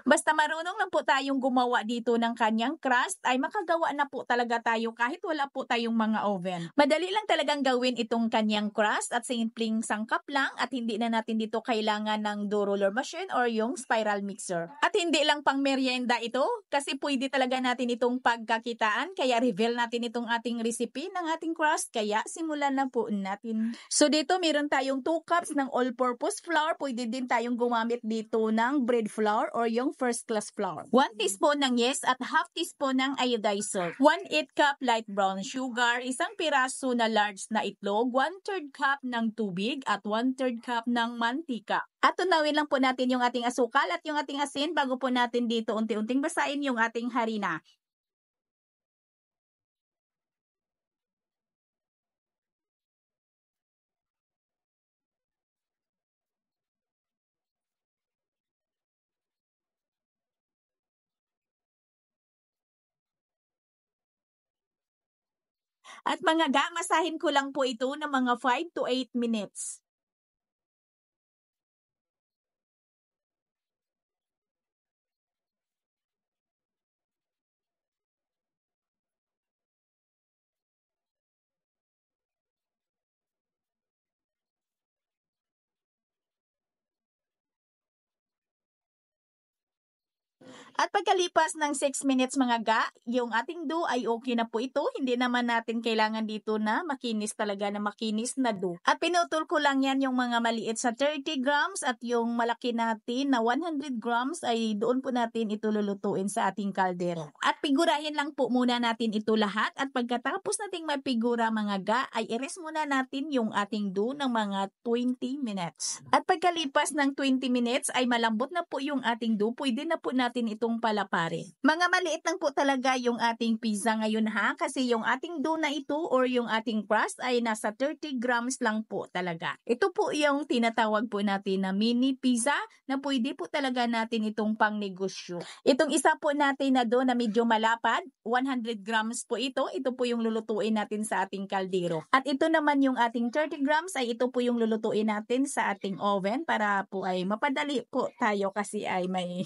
Basta marunong lang po tayong gumawa dito ng kanyang crust ay makagawa na po talaga tayo kahit wala po tayong mga oven. Madali lang talagang gawin itong kanyang crust at simpleng sangkap lang at hindi na natin dito kailangan ng dough roller machine or yung spiral mixer. At hindi lang pang merienda ito kasi pwede talaga natin itong pagkakitaan kaya reveal natin itong ating recipe ng ating crust kaya simulan na po natin. So dito meron tayong 2 cups ng all-purpose flour. Pwede din tayong gumamit dito ng bread flour or yung first class flour. 1 teaspoon ng yes at half teaspoon ng iodized salt. 1/8 cup light brown sugar, isang piraso na large na itlog, 1/3 cup ng tubig at 1/3 cup ng mantika. At tunawin lang po natin yung ating asukal at yung ating asin bago po natin dito unti-unting basain yung ating harina. At mga masahin ko lang po ito ng mga 5 to 8 minutes. At pagkalipas ng 6 minutes mga yung ating dough ay okay na po ito. Hindi naman natin kailangan dito na makinis talaga na makinis na dough. At pinutol ko lang yan yung mga maliit sa 30 grams at yung malaki natin na 100 grams ay doon po natin ito lulutuin sa ating kaldero. At figurahin lang po muna natin ito lahat at pagkatapos nating mapigura mga ay i-rest muna natin yung ating dough ng mga 20 minutes. At pagkalipas ng 20 minutes ay malambot na po yung ating dough. Pwede na po natin itong palaparin. Mga maliit lang po talaga yung ating pizza ngayon kasi yung ating dough na ito or yung ating crust ay nasa 30 grams lang po talaga. Ito po yung tinatawag po natin na mini pizza na pwede po talaga natin itong pangnegosyo. Itong isa po natin na dough na medyo malapad, 100 grams po ito. Ito po yung lulutuin natin sa ating kaldero. At ito naman yung ating 30 grams ay ito po yung lulutuin natin sa ating oven para po ay mapadali po tayo kasi ay may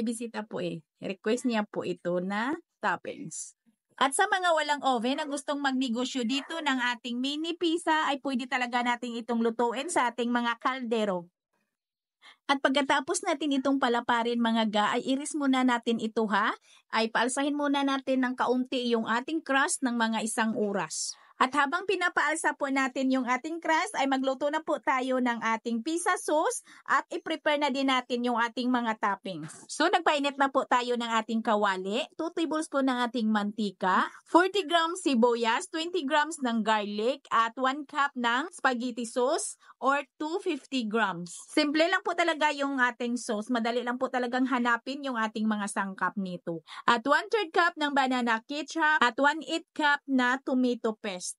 bisita po request niya po ito na toppings. At sa mga walang oven na gustong magnegosyo dito ng ating mini pizza ay pwede talaga natin itong lutuin sa ating mga kaldero. At pagkatapos natin itong palaparin mga ay iris muna natin ito ay paalsahin muna natin ng kaunti yung ating crust ng mga 1 oras. At habang pinapaalsa po natin yung ating crust ay magluto na po tayo ng ating pizza sauce at i-prepare na din natin yung ating mga toppings. So nagpainit na po tayo ng ating kawali, 2 tablespoon ng ating mantika, 40 grams sibuyas, 20 grams ng garlic at 1 cup ng spaghetti sauce or 250 grams. Simple lang po talaga yung ating sauce. Madali lang po talagang hanapin yung ating mga sangkap nito. At 1/3 cup ng banana ketchup at 1/8 cup na tomato paste.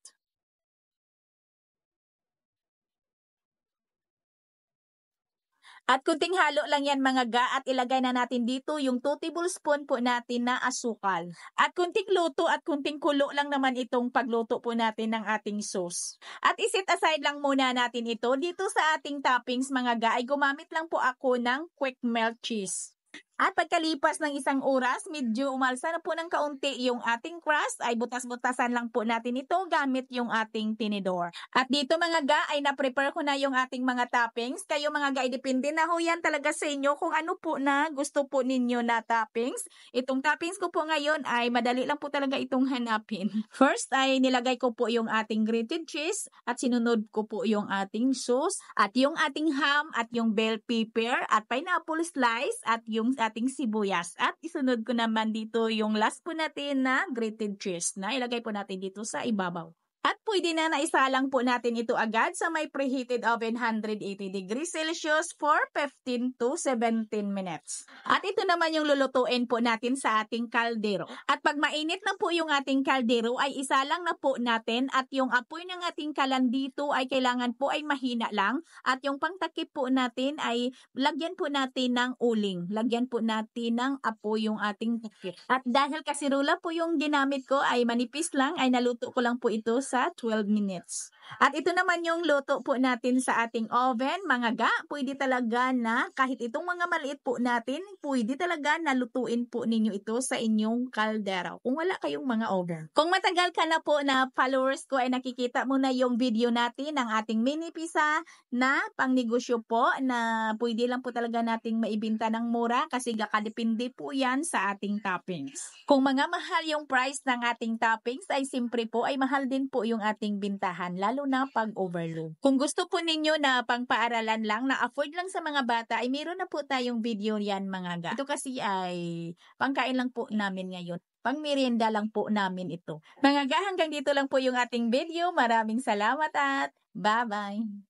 At kunting halo lang yan mga at ilagay na natin dito yung 2 tablespoon po natin na asukal. At kunting luto at kunting kulo lang naman itong pagluto po natin ng ating sauce. At iset aside lang muna natin ito. Dito sa ating toppings mga ay gumamit lang po ako ng quick melt cheese. At pagkalipas ng 1 oras, medyo umalsa na po ng kaunti yung ating crust, ay butas-butasan lang po natin ito gamit yung ating tinidor. At dito mga ay na-prepare ko na yung ating mga toppings. Kayo mga ay depende na ho yan talaga sa inyo kung ano po na gusto po ninyo na toppings. Itong toppings ko po ngayon ay madali lang po talaga itong hanapin. First ay nilagay ko po yung ating grated cheese at sinunod ko po yung ating sauce at yung ating ham at yung bell pepper at pineapple slice at yung ating sibuyas. At isunod ko naman dito yung last po natin na grated cheese na ilagay po natin dito sa ibabaw. At pwede na naisalang po natin ito agad sa may preheated oven 180 degrees Celsius for 15 to 17 minutes. At ito naman yung lulutuin po natin sa ating kaldero. At pag mainit na po yung ating kaldero ay isalang na po natin at yung apoy ng ating kalan dito ay kailangan po ay mahina lang. At yung pangtakip po natin ay lagyan po natin ng uling. Lagyan po natin ng apoy yung ating takip. At dahil kasirula po yung ginamit ko ay manipis lang ay naluto ko lang po ito sa 12 minutes. At ito naman yung luto po natin sa ating oven, mga ga. Pwede talaga na kahit itong mga maliit po natin, pwede talaga na lutuin po ninyo ito sa inyong kaldero kung wala kayong mga oven. Kung matagal ka na po na followers ko ay nakikita mo na yung video natin ng ating mini pizza na pangnegosyo po na pwede lang po talaga nating maibenta ng mura kasi kakadepende po yan sa ating toppings. Kung mga mahal yung price ng ating toppings ay simpre po ay mahal din po yung ating bintahan lalo na pag overload. Kung gusto po ninyo na pangpaaralan lang na afford lang sa mga bata ay meron na po tayong video yan mga ga. Ito kasi ay pangkain lang po namin ngayon. Pang merienda lang po namin ito. Mga ga, hanggang dito lang po yung ating video. Maraming salamat at bye-bye!